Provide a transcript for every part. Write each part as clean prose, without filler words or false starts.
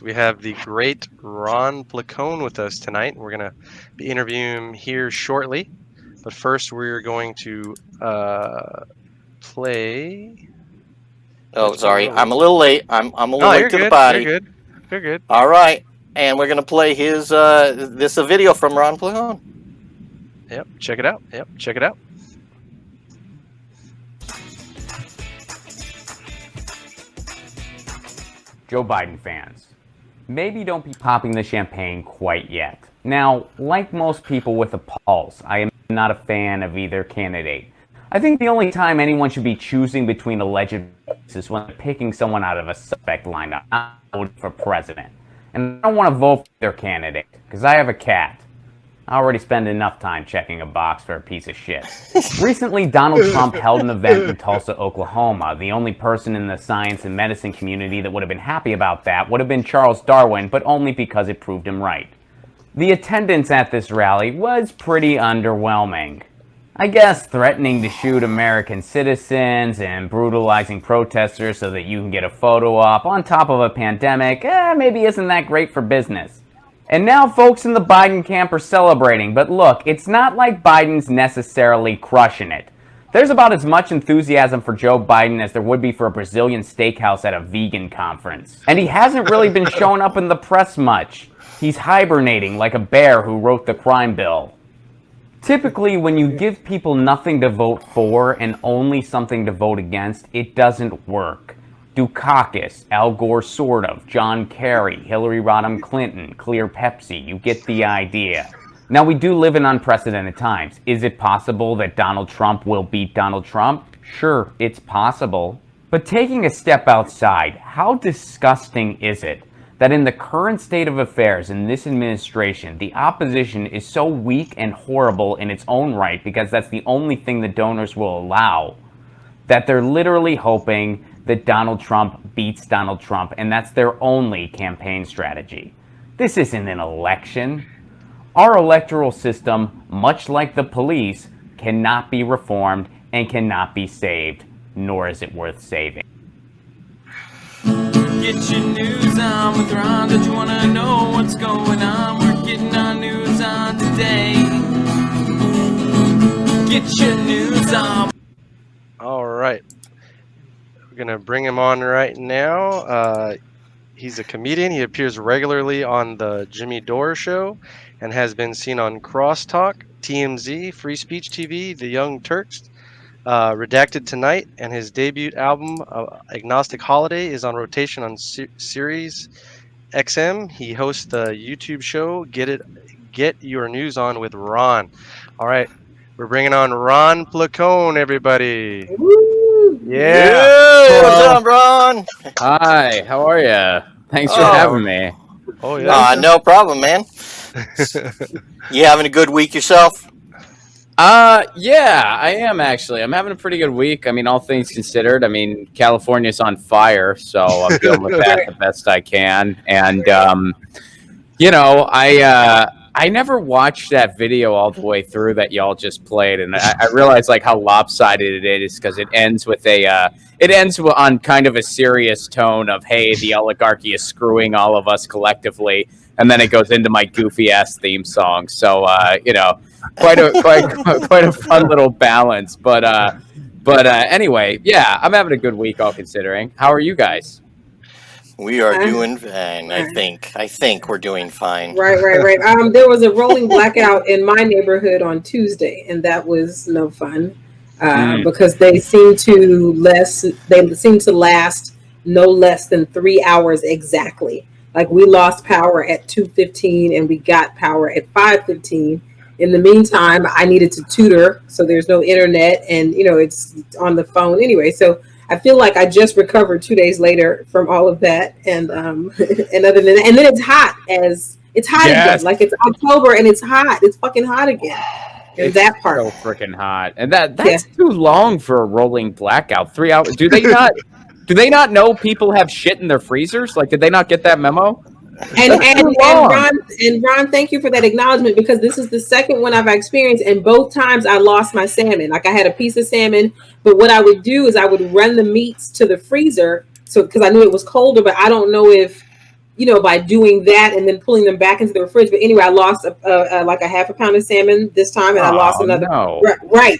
We have the great Ron Placone with us tonight. We're going to be interviewing him here shortly. But first, we're going to play. Oh, sorry. I'm a little late. I'm a little Oh, late you're to the good. You're party. good. You're good. All right. And we're going to play his this a video from Ron Placone. Yep. Check it out. Yep. Check it out. Joe Biden fans, maybe don't be popping the champagne quite yet. Now, like most people with a pulse, I am not a fan of either candidate. I think the only time anyone should be choosing between alleged is when picking someone out of a suspect lineup, not voting for president. And I don't want to vote for their candidate, because I have a cat. I already spend enough time checking a box for a piece of shit. Recently, Donald Trump held an event in Tulsa, Oklahoma. The only person in the science and medicine community that would have been happy about that would have been Charles Darwin, but only because it proved him right. The attendance at this rally was pretty underwhelming. I guess threatening to shoot American citizens and brutalizing protesters so that you can get a photo op on top of a pandemic, maybe isn't that great for business. And now folks in the Biden camp are celebrating, but look, it's not like Biden's necessarily crushing it. There's about as much enthusiasm for Joe Biden as there would be for a Brazilian steakhouse at a vegan conference. And he hasn't really been showing up in the press much. He's hibernating like a bear who wrote the crime bill. Typically, when you give people nothing to vote for and only something to vote against, it doesn't work. Dukakis, Al Gore sort of, John Kerry, Hillary Rodham Clinton, Clear Pepsi, you get the idea. Now we do live in unprecedented times. Is it possible that Donald Trump will beat Donald Trump? Sure, it's possible. But taking a step outside, how disgusting is it that in the current state of affairs in this administration, the opposition is so weak and horrible in its own right because that's the only thing the donors will allow, that they're literally hoping that Donald Trump beats Donald Trump, and that's their only campaign strategy. This isn't an election. Our electoral system, much like the police, cannot be reformed and cannot be saved, nor is it worth saving. Get your news on with Ron. Don't you want to know what's going on? We're getting our news on today. Get your news on. All right. We're going to bring him on right now. He's a comedian. He appears regularly on the Jimmy Dore Show and has been seen on Crosstalk, TMZ, Free Speech TV, The Young Turks, Redacted Tonight, and his debut album, Agnostic Holiday, is on rotation on Sirius XM. He hosts the YouTube show Get Your News On with Ron. All right. We're bringing on Ron Placone, everybody. Woo! Yeah. What's up, Ron? Hi, how are you? Thanks for having me. Oh, yeah. No problem, man. You having a good week yourself? Yeah, I am actually. I'm having a pretty good week. I mean, all things considered. I mean, California's on fire, so I'm dealing with that the best I can. And, I never watched that video all the way through that y'all just played, and I realized like how lopsided it is because it ends with on kind of a serious tone of, hey, the oligarchy is screwing all of us collectively, and then it goes into my goofy ass theme song. So quite a fun little balance. But anyway, yeah, I'm having a good week all considering. How are you guys? We are doing fine. I think we're doing fine. Right. There was a rolling blackout in my neighborhood on Tuesday, and that was no fun because they seem to last no less than 3 hours exactly. Like we lost power at 2:15 and we got power at 5:15. In the meantime, I needed to tutor, so there's no internet, and it's on the phone anyway. So I feel like I just recovered 2 days later from all of that, and and other than that, and then it's hot again. Like it's October and it's hot. It's fucking hot again. It's that part so freaking hot, and that's too long for a rolling blackout. 3 hours? Do they not? Do they not know people have shit in their freezers? Like, did they not get that memo? And Ron, thank you for that acknowledgement, because this is the second one I've experienced, and both times I lost my salmon. Like I had a piece of salmon, but what I would do is I would run the meats to the freezer, so because I knew it was colder, but I don't know if by doing that and then pulling them back into the fridge. But anyway, I lost like a half a pound of salmon this time, and I lost another. No. Right.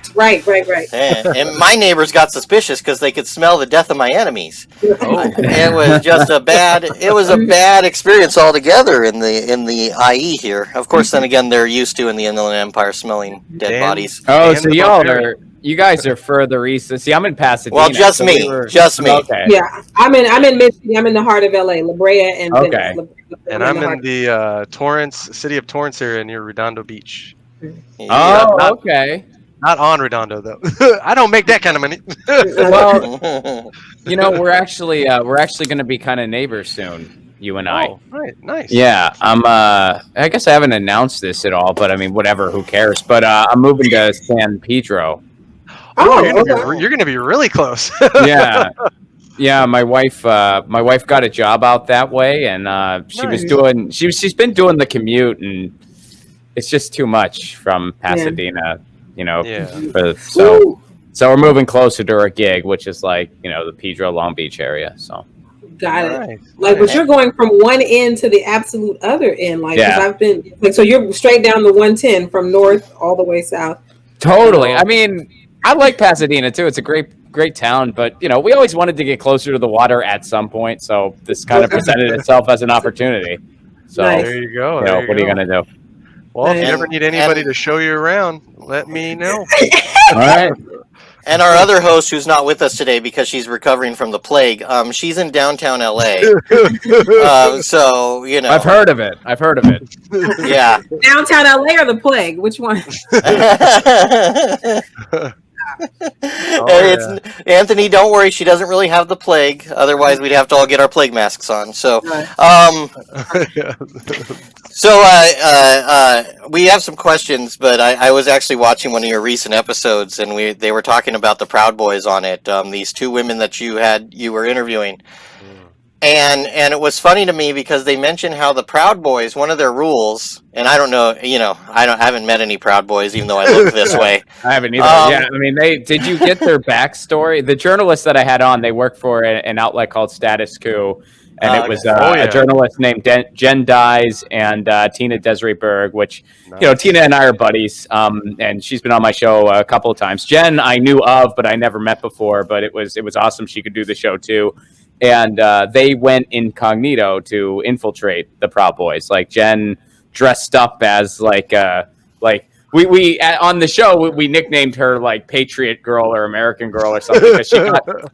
And my neighbors got suspicious because they could smell the death of my enemies. Oh, It was just a bad experience altogether in the IE here. Of course, then again, they're used to in the Inland Empire smelling dead bodies. Oh, And so you guys are further east. See, I'm in Pasadena. Well, just so me. Just me. Okay. Yeah, I'm in Michigan. I'm in the heart of LA, La Brea, and Okay. Venice. and I'm in the city of Torrance area near Redondo Beach. Yeah. Oh, okay. Not on Redondo though. I don't make that kind of money. Well, we're actually going to be kind of neighbors soon, you and I. Oh, right, nice. Yeah, I guess I haven't announced this at all, but I mean, whatever, who cares? But I'm moving to San Pedro. Oh, you're gonna be really close. Yeah, yeah. My wife got a job out that way, and she's been doing the commute, and it's just too much from Pasadena. Yeah. So we're moving closer to our gig, which is like the Pedro Long Beach area. So. Got it. Nice. But you're going from one end to the absolute other end. Like, 'cause Yeah. I've been so you're straight down the 110 from north all the way south. Totally. I mean, I like Pasadena too. It's a great town, but we always wanted to get closer to the water at some point, so this kind of presented itself as an opportunity. So, Nice. There you go. what are you gonna do? Well, if you And- ever need anybody to show you around, let me know. All right. And our other host, who's not with us today because she's recovering from the plague, she's in downtown LA. So I've heard of it. Yeah. Downtown LA or the plague? Which one? Anthony, don't worry, she doesn't really have the plague. Otherwise, we'd have to all get our plague masks on. So, we have some questions, but I was actually watching one of your recent episodes, and they were talking about the Proud Boys on it. These two women that you were interviewing. And it was funny to me because they mentioned how the Proud Boys, one of their rules, and I don't know, I haven't met any Proud Boys, even though I look this way. I haven't either. Yeah, I mean, did you get their backstory? The journalists that I had on, they work for an outlet called Status Quo, and it was a journalist named Jen Dyes and Tina Desiree Berg, which, Tina and I are buddies, and she's been on my show a couple of times. Jen I knew of, but I never met before, but it was awesome she could do the show too. And they went incognito to infiltrate the Proud Boys. Like Jen dressed up as we on the show we nicknamed her like Patriot Girl or American Girl or something because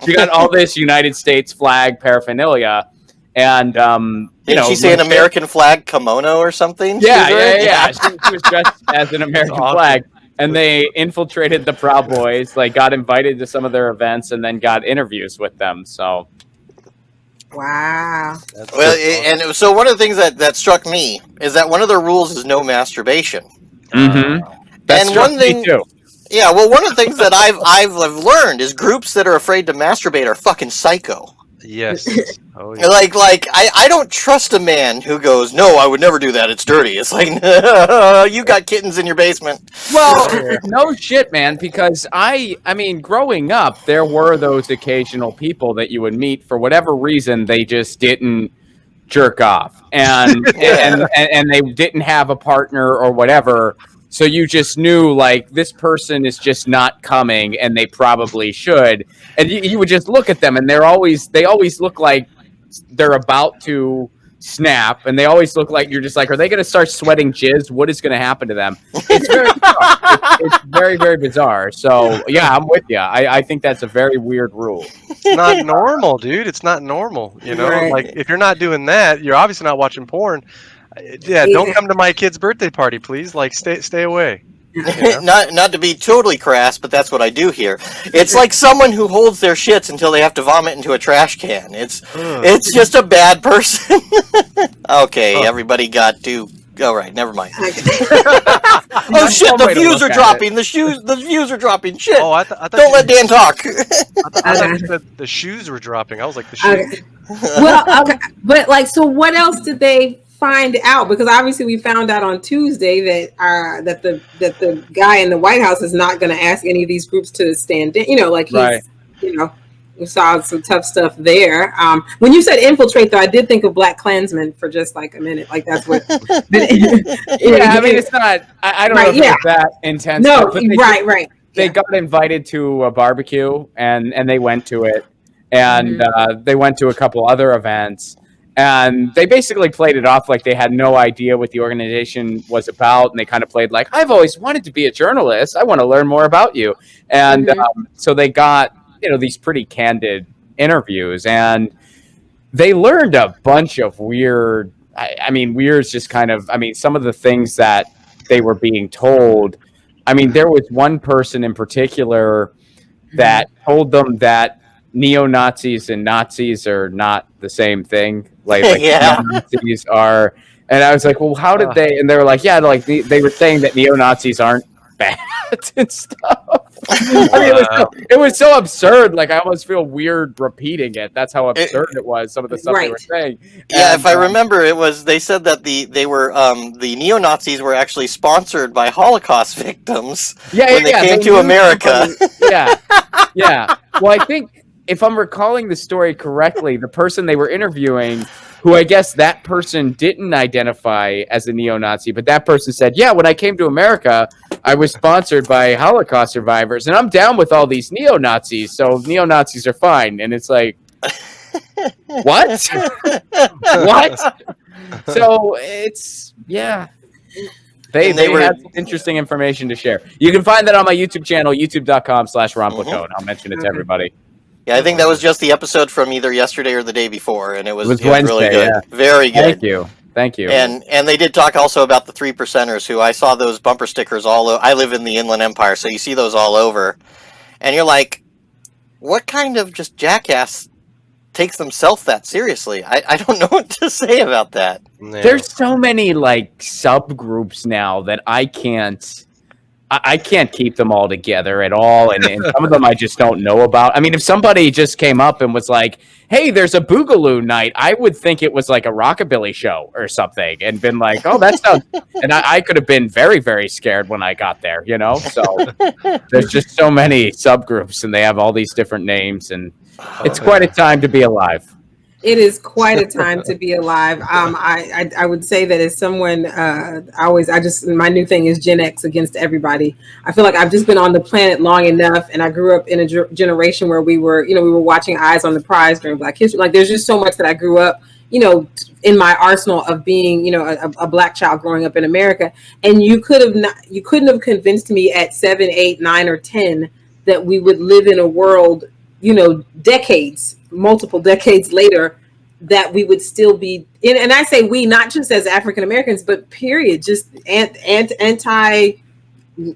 she got all this United States flag paraphernalia. And did she say an American flag kimono or something? Yeah. She was dressed as an American flag. And they infiltrated the Proud Boys, like got invited to some of their events, and then got interviews with them. So. Wow. And so one of the things that struck me is that one of their rules is no masturbation. Mm-hmm. And one thing, too. Yeah, well, one of the things that I've learned is groups that are afraid to masturbate are fucking psycho. Yes. Oh, yeah. Like I don't trust a man who goes, no, I would never do that. It's dirty. It's like, you got kittens in your basement. Well, no shit, man, because I mean, growing up, there were those occasional people that you would meet for whatever reason, they just didn't jerk off and they didn't have a partner or whatever. So you just knew, like, this person is just not coming, and they probably should. And you would just look at them, and they always look like they're about to snap, and they always look like you're just like, are they going to start sweating jizz? What is going to happen to them? It's very it's very, very bizarre. So, yeah, I'm with you. I think that's a very weird rule. It's not normal, dude. It's not normal. Right. Like, if you're not doing that, you're obviously not watching porn. Yeah, don't come to my kid's birthday party, please. Like, stay away. Not to be totally crass, but that's what I do here. It's like someone who holds their shits until they have to vomit into a trash can. It's just a bad person. Okay, everybody got to. All right, never mind. Oh shit! The views are dropping. The views are dropping. Shit! Oh, I thought don't let Dan talk. I thought you said the shoes were dropping. I was like, the shoes. Okay. Well, okay, but like, so what else did they find out? Because obviously we found out on Tuesday that the guy in the White House is not going to ask any of these groups to stand in. Like he's, right. We saw some tough stuff there. When you said infiltrate, though, I did think of Black Klansmen for just like a minute. Like that's what. Yeah, I mean, it's not. I don't know right. if it Yeah. was that intense, No. but Right. they Yeah. got invited to a barbecue and they went to it, and Mm-hmm. they went to a couple other events, and they basically played it off like they had no idea what the organization was about, and they kind of played like, I've always wanted to be a journalist, I want to learn more about you. And Mm-hmm. so they got, these pretty candid interviews, and they learned a bunch of weird, I mean, weird's just kind of, I mean, some of the things that they were being told. I mean, there was one person in particular that told them that neo-Nazis and Nazis are not the same thing. Like Yeah. neo-Nazis are, and I was like, well, how did they? And they were like, yeah, like they were saying that neo-Nazis aren't bad and stuff. I mean, it was so absurd. Like I almost feel weird repeating it. That's how absurd it was. Some of the stuff they were saying. Yeah, And, if I remember, they said that they were the neo Nazis were actually sponsored by Holocaust victims when they came to America. Yeah. Well, I think if I'm recalling the story correctly, the person they were interviewing, who I guess that person didn't identify as a neo-Nazi, but that person said, yeah, when I came to America, I was sponsored by Holocaust survivors, and I'm down with all these neo-Nazis, so neo-Nazis are fine. And it's like, what? What? So it's, yeah. They had some interesting information to share. You can find that on my YouTube channel, youtube.com/Ron Placone. I'll mention it to everybody. Yeah, I think that was just the episode from either yesterday or the day before, and it was Wednesday, really good. Yeah. Very good. Thank you. And they did talk also about the 3%ers, who I saw those bumper stickers all over. I live in the Inland Empire, so you see those all over. And you're like, what kind of just jackass takes themselves that seriously? I don't know what to say about that. Yeah. There's so many like subgroups now that I can't keep them all together at all, and some of them I just don't know about. I mean, if somebody just came up and was like, hey, there's a Boogaloo night, I would think it was like a rockabilly show or something, and been like, oh, that sounds, and I could have been very, very scared when I got there, so there's just so many subgroups, and they have all these different names, and it's quite a time to be alive. It is quite a time to be alive. I would say that as someone, my new thing is Gen X against everybody. I feel like I've just been on the planet long enough, and I grew up in a generation where we were watching Eyes on the Prize during Black History. Like, there's just so much that I grew up, in my arsenal of being, a Black child growing up in America. And you couldn't have convinced me at 7, 8, 9, or 10 that we would live in a world, multiple decades later, that we would still be in, and I say we, not just as African Americans, but period, just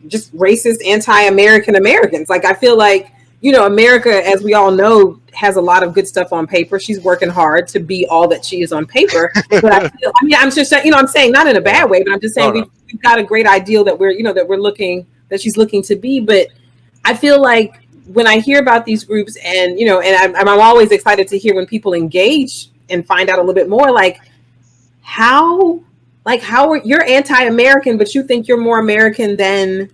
just racist, anti-American Americans. Like, I feel like, America, as we all know, has a lot of good stuff on paper. She's working hard to be all that she is on paper. But I'm just, I'm saying not in a bad way, but I'm just saying we've got a great ideal that that she's looking to be. But I feel like when I hear about these groups, and I'm always excited to hear when people engage and find out a little bit more, like how are you're anti-American, but you think you're more American than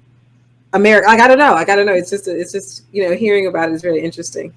America? Like, I don't know. It's just hearing about it is very interesting.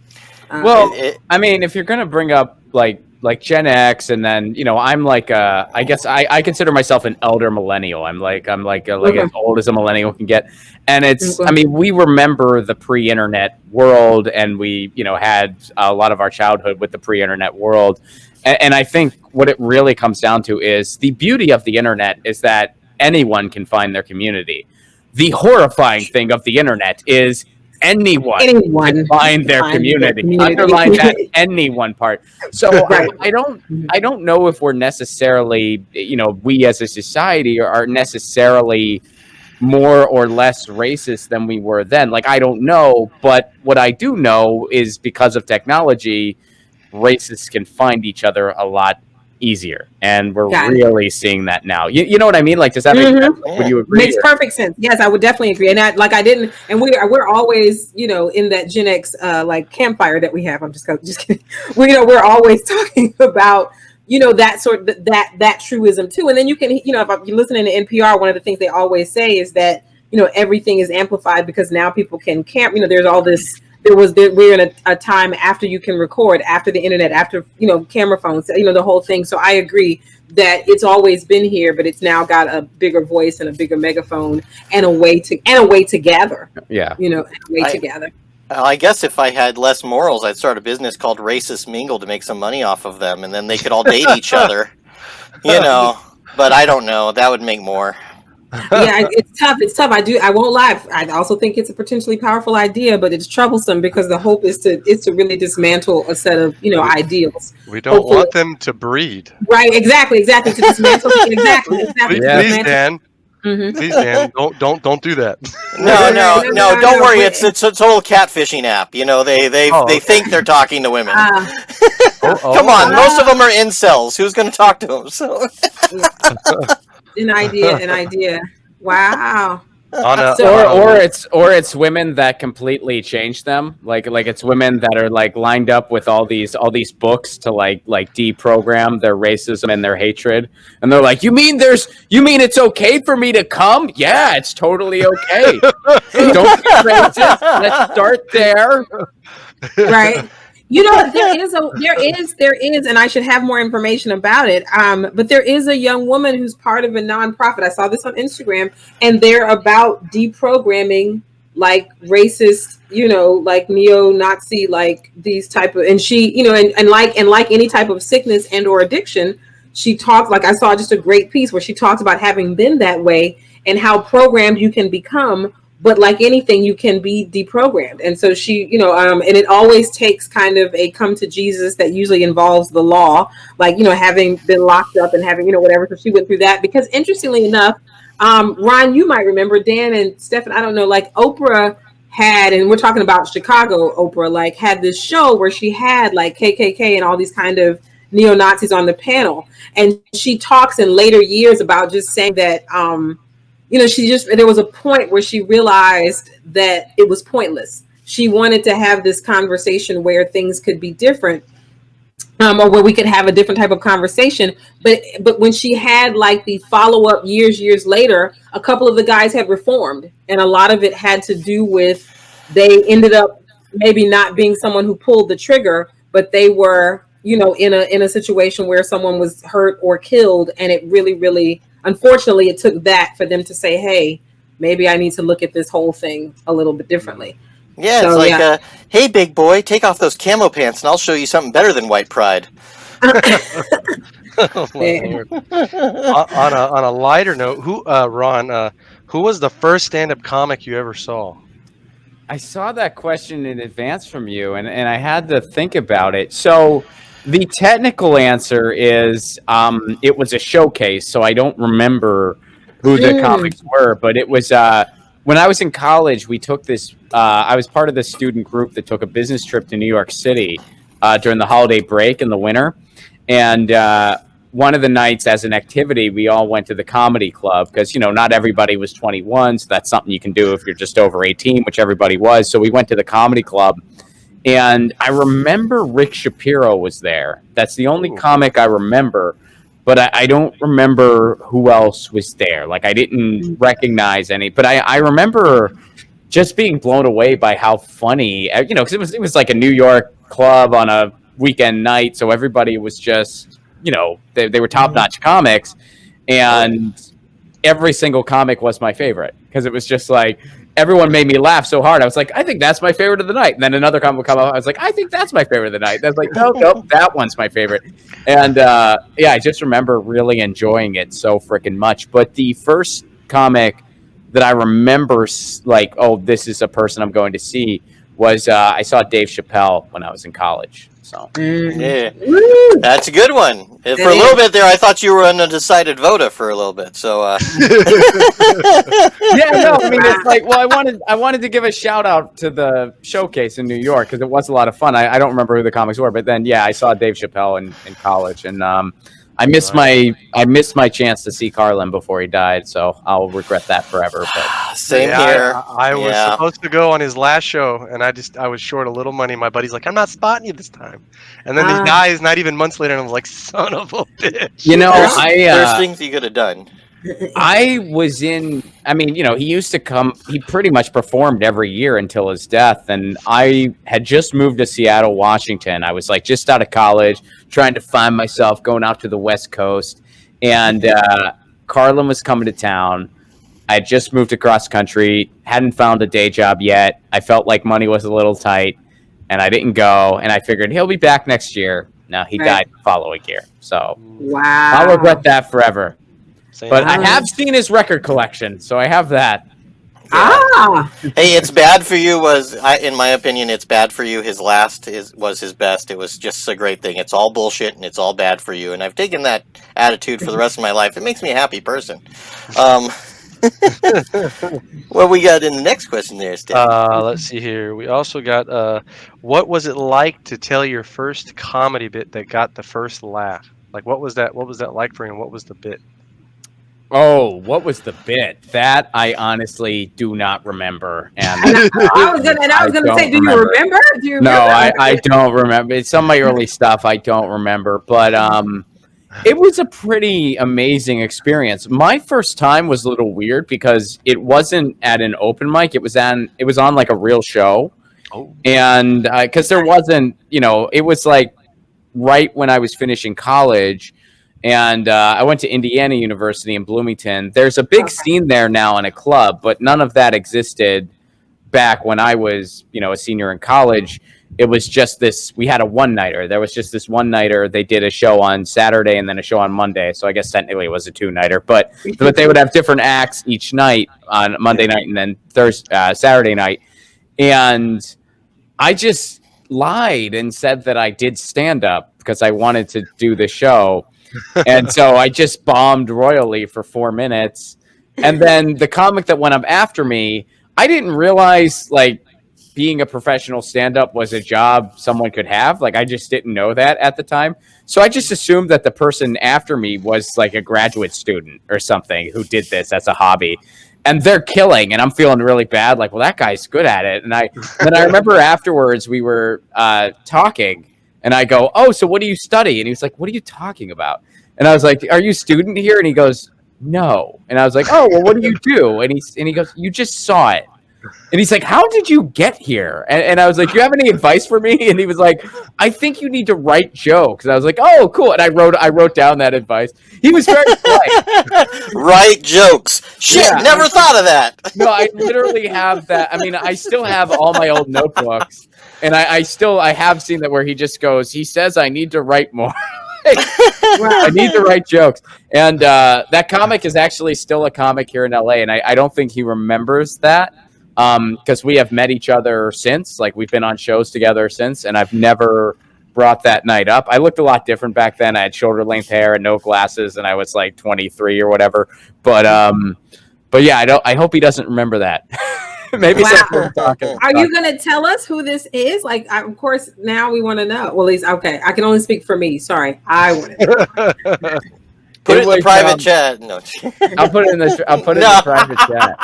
Well, I mean, if you're gonna bring up like Gen X, and then I'm like I guess I consider myself an elder millennial. I'm like as old as a millennial can get, and it's I mean, we remember the pre-internet world, and we had a lot of our childhood with the pre-internet world, and I think what it really comes down to is the beauty of the internet is that anyone can find their community. The horrifying thing of the internet is anyone can find their community. Underline that anyone part. So I don't know if we're necessarily, we as a society are necessarily more or less racist than we were then. Like, I don't know, but what I do know is because of technology, racists can find each other a lot easier, and we're really seeing that now. You know what I mean? Like, does that make sense? Would you agree? Makes perfect sense. Yes, I would definitely agree. And we're always, in that Gen X like campfire that we have. I'm just kidding. We're always talking about that truism too. And then you can, if you're listening to NPR, one of the things they always say is that everything is amplified because now people can camp. There's we're in a time after you can record, after the internet, after camera phones, the whole thing. So I agree that it's always been here, but it's now got a bigger voice and a bigger megaphone and a way to gather. Yeah. And a way to gather. I guess if I had less morals, I'd start a business called Racist Mingle to make some money off of them, and then they could all date each other. But I don't know. That would make more. Yeah, it's tough. It's tough. I won't lie. I also think it's a potentially powerful idea, but it's troublesome because the hope is to really dismantle a set of ideals. We don't want them to breed. Right. Exactly. To dismantle. Exactly. Please, Dan. Mm-hmm. Please, Dan. Don't do that. No. Don't worry. It's a total catfishing app. They think they're talking to women. Come on. Most of them are incels. Who's going to talk to them? So. An idea. Wow. Or it's women that completely change them. Like it's women that are like lined up with all these books to like deprogram their racism and their hatred. And they're like, you mean it's okay for me to come? Yeah, it's totally okay. Don't be racist. Let's start there. Right. There is, and I should have more information about it. But there is a young woman who's part of a nonprofit. I saw this on Instagram, and they're about deprogramming like racist, like neo-Nazi, like these type of, and she, and like any type of sickness and or addiction, she talked, like I saw just a great piece where she talked about having been that way and how programmed you can become. But like anything, you can be deprogrammed. And so she, and it always takes kind of a come to Jesus that usually involves the law, like, having been locked up and having, whatever. So she went through that because interestingly enough, Ron, you might remember, Dan and Stefan, I don't know, like Oprah had, and we're talking about Chicago, Oprah, like had this show where she had like KKK and all these kind of neo-Nazis on the panel. And she talks in later years about just saying that, there was a point where she realized that it was pointless. She wanted to have this conversation where things could be different, or where we could have a different type of conversation. But when she had like the follow-up years later, a couple of the guys had reformed. And a lot of it had to do with they ended up maybe not being someone who pulled the trigger, but they were, in a situation where someone was hurt or killed. And it really, really, unfortunately, it took that for them to say, hey, maybe I need to look at this whole thing a little bit differently. Yeah, so, it's like, hey, big boy, take off those camo pants and I'll show you something better than white pride. Oh, my Lord. On a lighter note, Ron, who was the first stand-up comic you ever saw? I saw that question in advance from you, and I had to think about it. So the technical answer is it was a showcase, so I don't remember who the comics were, but it was when I was in college, we took this, I was part of the student group that took a business trip to New York City during the holiday break in the winter. And one of the nights as an activity, we all went to the comedy club because, not everybody was 21. So that's something you can do if you're just over 18, which everybody was. So we went to the comedy club. And I remember Rick Shapiro was there. That's the only comic I remember. But I don't remember who else was there. Like, I didn't recognize any. But I remember just being blown away by how funny, because it was like a New York club on a weekend night. So everybody was just, they were top-notch comics. And every single comic was my favorite. Because it was just like, everyone made me laugh so hard. I was like, I think that's my favorite of the night. And then another comic would come up. I was like, I think that's my favorite of the night. I was like, nope, that one's my favorite. And I just remember really enjoying it so freaking much. But the first comic that I remember, like, oh, this is a person I'm going to see, was I saw Dave Chappelle when I was in college. So yeah, that's a good one. For a little bit there, I thought you were an undecided voter for a little bit. So yeah, no, I mean, it's like, well, I wanted to give a shout out to the showcase in New York because it was a lot of fun. I don't remember who the comics were, but then I saw Dave Chappelle in college, and I missed my chance to see Carlin before he died, so I'll regret that forever. But same here. I was supposed to go on his last show, and I was short a little money. My buddy's like, I'm not spotting you this time. And then he dies not even months later, and I was like, son of a bitch. There's things you could have done. I was in, I mean, he used to come, he pretty much performed every year until his death. And I had just moved to Seattle, Washington. I was like just out of college, trying to find myself, going out to the West Coast. And Carlin was coming to town. I had just moved across country, hadn't found a day job yet. I felt like money was a little tight, and I didn't go. And I figured he'll be back next year. No, he died the following year. So Wow. I'll regret that forever. Same. But I have seen his record collection, so I have that. Ah, Hey, it's bad for you in my opinion, it's bad for you. His last was his best. It was just a great thing. It's all bullshit and it's all bad for you. And I've taken that attitude for the rest of my life. It makes me a happy person. What we got in the next question there, Steph? Let's see here. We also got what was it like to tell your first comedy bit that got the first laugh? Like what was that like for you and what was the bit? Oh, what was the bit? That I honestly do not remember. And I was gonna say, do you remember? Do you remember? No, I don't remember. It's some of my early stuff I don't remember, but it was a pretty amazing experience. My first time was a little weird because it wasn't at an open mic. It was on like a real show. Oh. And because there wasn't, it was like right when I was finishing college. And I went to Indiana University in Bloomington. There's a big scene there now in a club, but none of that existed back when I was, a senior in college. It was just this, we had a one-nighter. There was just this one-nighter. They did a show on Saturday and then a show on Monday. So I guess technically it was a two-nighter. But they would have different acts each night on Monday night and then Saturday night. And I just lied and said that I did stand-up because I wanted to do the show. And so I just bombed royally for 4 minutes. And then the comic that went up after me, I didn't realize like being a professional stand-up was a job someone could have. Like I just didn't know that at the time. So I just assumed that the person after me was like a graduate student or something who did this as a hobby. And they're killing, and I'm feeling really bad. Like, well, that guy's good at it. And I remember afterwards we were talking. And I go, oh, so what do you study? And he was like, what are you talking about? And I was like, are you a student here? And he goes, no. And I was like, oh, well, what do you do? And he goes, you just saw it. And he's like, how did you get here? And I was like, do you have any advice for me? And he was like, I think you need to write jokes. And I was like, oh, cool. And I wrote down that advice. He was very polite. Write jokes. Shit, Yeah. never thought of that. No, I literally have that. I mean, I still have all my old notebooks. And I have seen that where he just goes, he says, I need to write more. I need to write jokes. And that comic is actually still a comic here in LA. And I don't think he remembers that because we have met each other since. Like we've been on shows together since. And I've never brought that night up. I looked a lot different back then. I had shoulder length hair and no glasses. And I was like 23 or whatever. But yeah, I hope he doesn't remember that. Maybe wow. Are you going to tell us who this is? Like, of course, now we want to know. Well, at least, okay. I can only speak for me. Sorry. I want to know. Put it in the private chat. No. I'll put it in the private chat.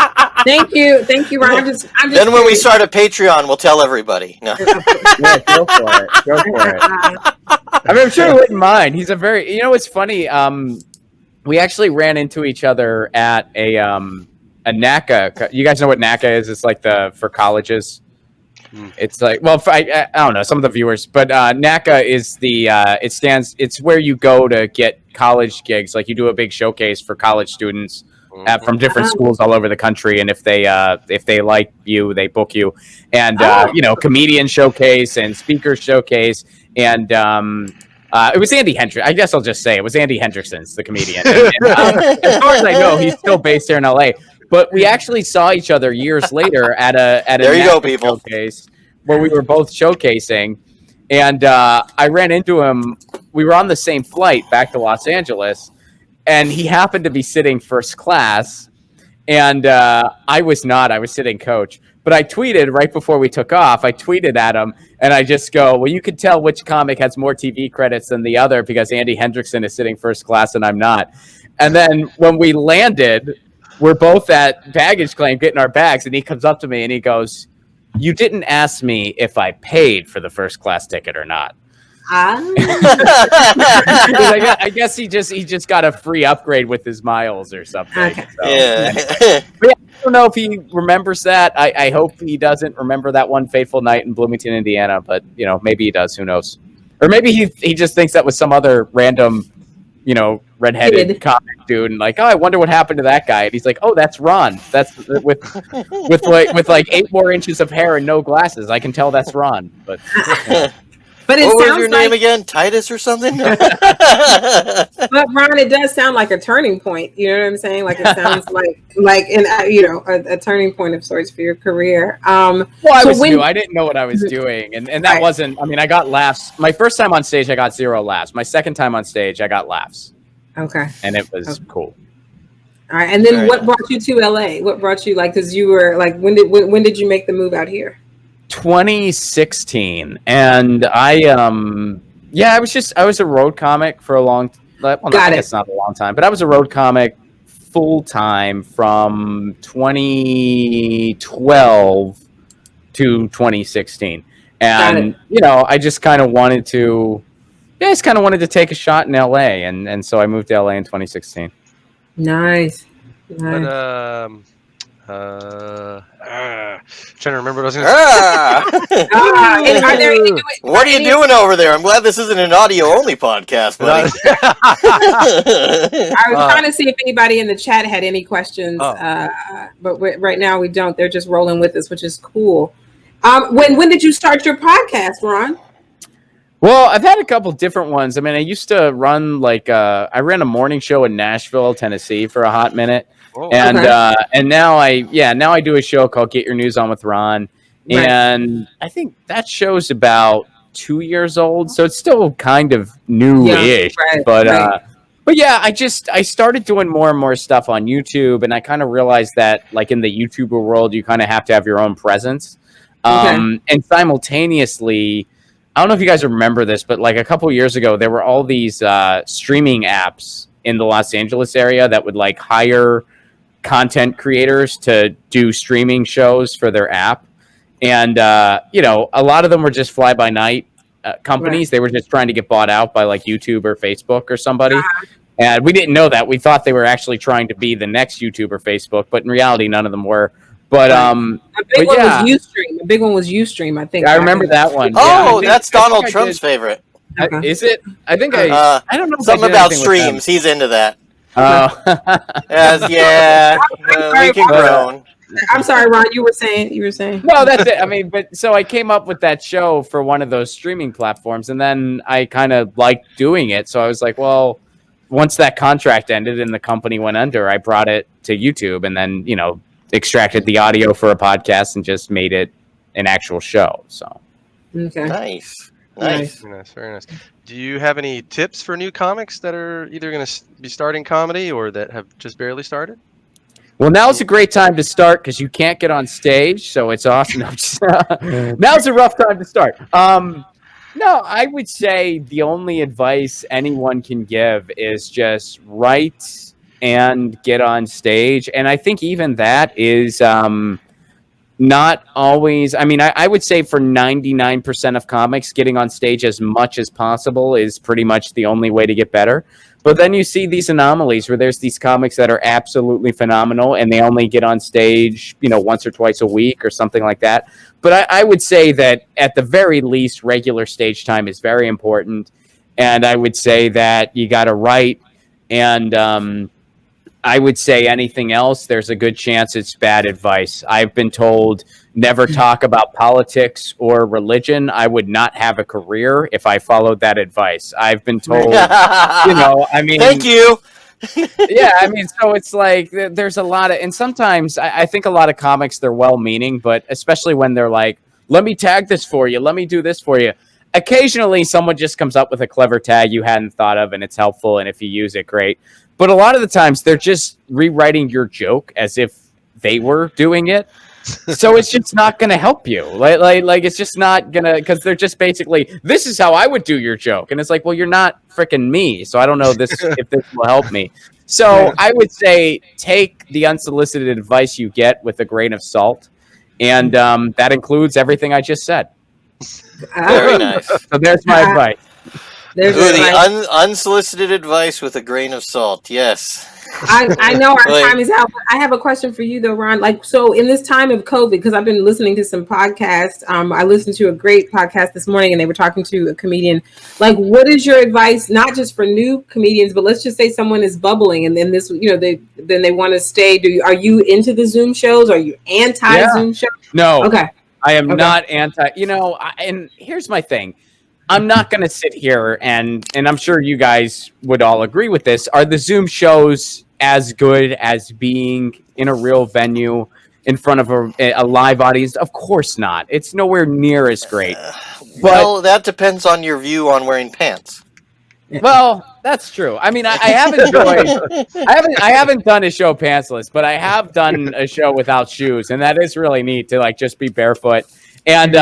Thank you, Ryan. I'm just then when we start a Patreon, we'll tell everybody. No. Yeah, go for it. I mean, I'm sure he wouldn't mind. He's a very, it's funny. We actually ran into each other at a NACA. You guys know what NACA is? It's like for colleges. It's like, well, I don't know some of the viewers, but NACA is it's where you go to get college gigs. Like you do a big showcase for college students from different schools all over the country, and if they like you, they book you. And comedian showcase and speaker showcase, and it was Andy Hendricks. I guess I'll just say it was Andy Hendrickson's the comedian. And, as far as I know, he's still based here in LA. But we actually saw each other years later at a there you go, people. Showcase where we were both showcasing, and I ran into him. We were on the same flight back to Los Angeles, and he happened to be sitting first class, and I was not. I was sitting coach. But I tweeted right before we took off. I tweeted at him, and I just go, well, you could tell which comic has more TV credits than the other because Andy Hendrickson is sitting first class and I'm not. And then when we landed, we're both at baggage claim getting our bags, and he comes up to me and he goes, you didn't ask me if I paid for the first class ticket or not. I guess he just got a free upgrade with his miles or something. Okay. So, Yeah. But yeah, I don't know if he remembers that. I hope he doesn't remember that one fateful night in Bloomington, Indiana. But maybe he does. Who knows? Or maybe he just thinks that was some other random, redheaded Kid. comic dude, and like, oh, I wonder what happened to that guy. And he's like, oh, that's Ron. That's with like 8 more inches of hair and no glasses. I can tell that's Ron. But But it What was sounds your like, name again? Titus or something? but Ron, it does sound like a turning point. You know what I'm saying? Like it sounds like a turning point of sorts for your career. Well, I So was when- new. I didn't know what I was doing, and that Right. wasn't. I mean, I got laughs. My first time on stage, I got 0 laughs. My second time on stage, I got laughs, Okay. and it was cool. All right. And then Very what nice. brought you to LA? What brought you because you were like when did you make the move out here? 2016, and I was a road comic for a long. Well, Got I it. guess not a long time, but I was a road comic full time from 2012 to 2016, and I just kind of wanted to. Yeah, I just kind of wanted to take a shot in LA, and so I moved to LA in 2016. Nice. But trying to remember what I was going to say. Ah! Are there any, What are you doing over there? I'm glad this isn't an audio-only podcast, buddy. I was trying to see if anybody in the chat had any questions, but right now we don't. They're just rolling with us, which is cool. When did you start your podcast, Ron? Well, I've had a couple different ones. I mean, I used to run I ran a morning show in Nashville, Tennessee for a hot minute. Oh, And Okay. and now I do a show called Get Your News On with Ron. Right. And I think that show's about 2 years old, so it's still kind of new-ish. Yeah, right, but right. but yeah, I started doing more and more stuff on YouTube, and I kind of realized that like in the YouTuber world, you kind of have to have your own presence. And simultaneously, I don't know if you guys remember this, but like a couple years ago, there were all these streaming apps in the Los Angeles area that would like hire content creators to do streaming shows for their app. And, a lot of them were just fly by night companies. Right. They were just trying to get bought out by like YouTube or Facebook or somebody. And we didn't know that. We thought they were actually trying to be the next YouTube or Facebook, but in reality, none of them were. But A big one yeah. was Ustream. A big one was Ustream, I think. I remember that one. Oh, Yeah, that's I think Donald I Trump's did. favorite. Okay. Is it? I think I don't know. If Something I did about anything with them. streams. He's into that. Oh. Yeah, sorry, we can Paul. groan. I'm sorry, Ron. You were saying. No, that's it. I mean, but so I came up with that show for one of those streaming platforms, and then I kind of liked doing it. So I was like, well, once that contract ended and the company went under, I brought it to YouTube, and then extracted the audio for a podcast and just made it an actual show. So Okay. Nice. Very nice, very nice. Do you have any tips for new comics that are either going to be starting comedy or that have just barely started? well, now's a great time to start because you can't get on stage, so it's awesome. Now's a rough time to start. No, I would say the only advice anyone can give is just write and get on stage. And I think even that is not always. I mean, I would say for 99% of comics, getting on stage as much as possible is pretty much the only way to get better. But then you see these anomalies where there's these comics that are absolutely phenomenal and they only get on stage, once or twice a week or something like that. But I would say that at the very least, regular stage time is very important. And I would say that you got to write. And I would say anything else, there's a good chance it's bad advice. I've been told never talk about politics or religion. I would not have a career if I followed that advice. I've been told, I mean, Thank you. yeah, I mean, so it's like there's a lot of, and sometimes I think a lot of comics, they're well-meaning, but especially when they're like, let me tag this for you, let me do this for you. Occasionally, someone just comes up with a clever tag you hadn't thought of, and it's helpful, and if you use it, great. But a lot of the times, they're just rewriting your joke as if they were doing it. So it's just not going to help you. Like it's just not going to, because they're just basically, this is how I would do your joke. And it's like, well, you're not freaking me. So I don't know if this will help me. So I would say take the unsolicited advice you get with a grain of salt. And that includes everything I just said. Very nice. So there's my advice. There's Ooh, a the nice. unsolicited advice with a grain of salt. Yes. I know our Like, time is out, but I have a question for you though, Ron. Like, so in this time of COVID, because I've been listening to some podcasts, I listened to a great podcast this morning, and they were talking to a comedian. Like, what is your advice, not just for new comedians, but let's just say someone is bubbling, and then this, they want to stay. Are you into the Zoom shows? Are you anti Yeah. Zoom shows? No, Okay, I am okay, not anti. And here's my thing. I'm not going to sit here and I'm sure you guys would all agree with this. Are the Zoom shows as good as being in a real venue in front of a live audience? Of course not. It's nowhere near as great. But well, that depends on your view on wearing pants. well, that's true. I mean, I have enjoyed. I haven't done a show pantsless, but I have done a show without shoes, and that is really neat to like just be barefoot. And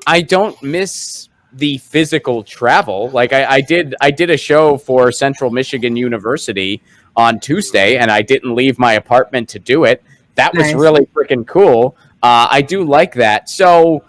I don't miss the physical travel. Like I did a show for Central Michigan University on Tuesday, and I didn't leave my apartment to do it. That was nice. really freaking cool. I do like that. So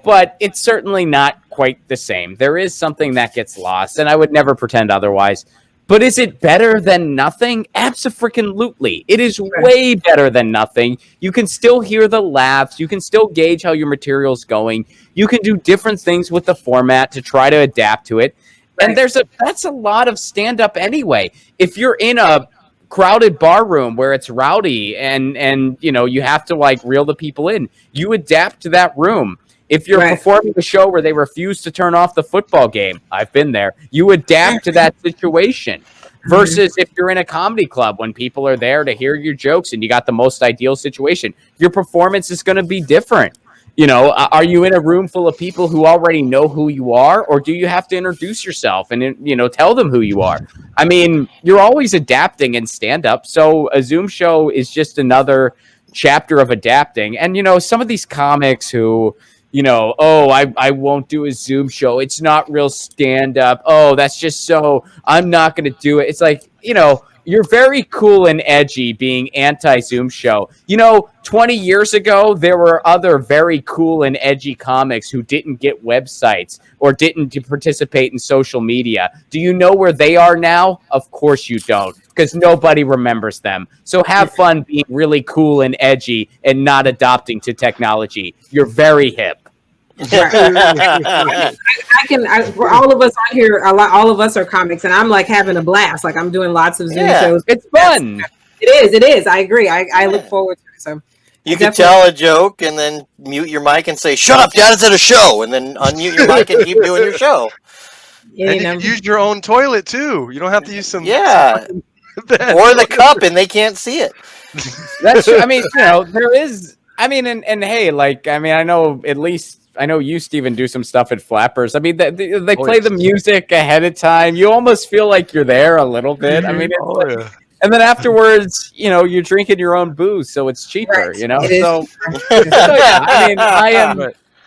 but it's certainly not quite the same. There is something that gets lost, and I would never pretend otherwise. But is it better than nothing? Abso-freaking-lutely. It is way better than nothing. You can still hear the laughs. You can still gauge how your material's going. You can do different things with the format to try to adapt to it. And that's a lot of stand-up anyway. If you're in a crowded bar room where it's rowdy and you have to like reel the people in, you adapt to that room. If you're performing a show where they refuse to turn off the football game, I've been there, you adapt to that situation. Versus if you're in a comedy club when people are there to hear your jokes and you got the most ideal situation, your performance is going to be different. Are you in a room full of people who already know who you are, or do you have to introduce yourself and tell them who you are? I mean, you're always adapting in stand-up, so a Zoom show is just another chapter of adapting. And some of these comics who I won't do a Zoom show. It's not real stand up. Oh, that's just I'm not going to do it. It's like, you're very cool and edgy being anti Zoom show. 20 years ago, there were other very cool and edgy comics who didn't get websites or didn't participate in social media. Do you know where they are now? Of course you don't, because nobody remembers them. So have fun being really cool and edgy and not adopting to technology. You're very hip. I for all of us on here, all of us are comics, and I'm like having a blast. Like I'm doing lots of Zoom shows. It's fun. It is. I agree. I look forward to it. So you could tell a joke and then mute your mic and say, "Shut up, Dad, it's at a show," and then unmute your mic and keep doing your show. Yeah, and you can use your own toilet too. You don't have to use some or the cup, and they can't see it. That's true. I mean, there is. I mean, and hey, I know you, Steven, do some stuff at Flappers. I mean, they play the music ahead of time. You almost feel like you're there a little bit. I mean, and then afterwards, you're drinking your own booze, so it's cheaper. So yeah. I mean,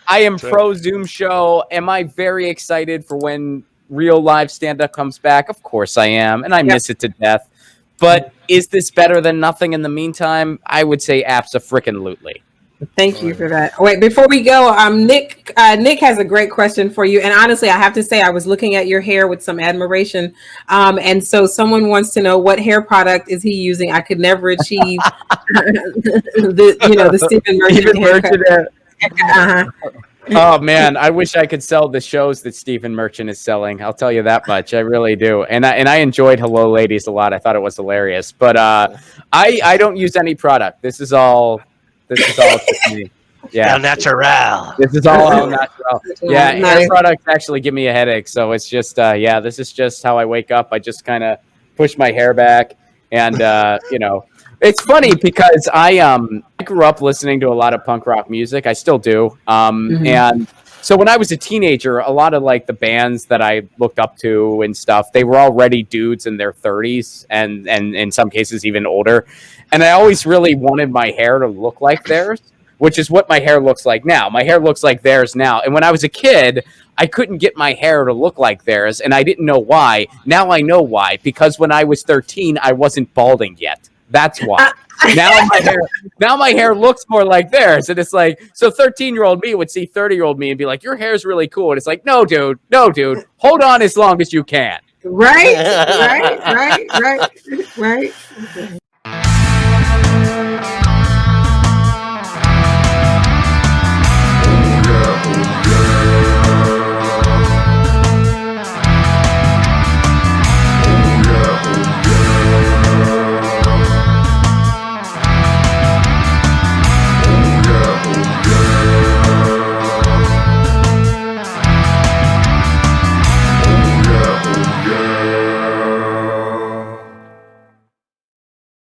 I am pro Zoom show. Am I very excited for when real live stand-up comes back? Of course I am, and I miss it to death. But is this better than nothing in the meantime? I would say abso-freaking-lutely. Thank you for that. Wait, before we go, Nick has a great question for you. And honestly, I have to say, I was looking at your hair with some admiration. And so someone wants to know, what hair product is he using? I could never achieve the Stephen Merchant haircut. Oh man, I wish I could sell the shows that Stephen Merchant is selling. I'll tell you that much. I really do. And I enjoyed Hello Ladies a lot. I thought it was hilarious. But I don't use any product. This is all just me. Yeah. Natural. This is all natural. Yeah, hair products actually give me a headache. So it's just this is just how I wake up. I just kind of push my hair back, and it's funny because I grew up listening to a lot of punk rock music. I still do. And so when I was a teenager, a lot of like the bands that I looked up to and stuff, they were already dudes in their 30s and in some cases even older. And I always really wanted my hair to look like theirs, which is what my hair looks like now. My hair looks like theirs now. And when I was a kid, I couldn't get my hair to look like theirs, and I didn't know why. Now I know why, because when I was 13, I wasn't balding yet. That's why. Now my hair looks more like theirs. And it's like, so 13-year-old me would see 30-year-old me and be like, your hair's really cool. And it's like, no, dude. Hold on as long as you can. Right.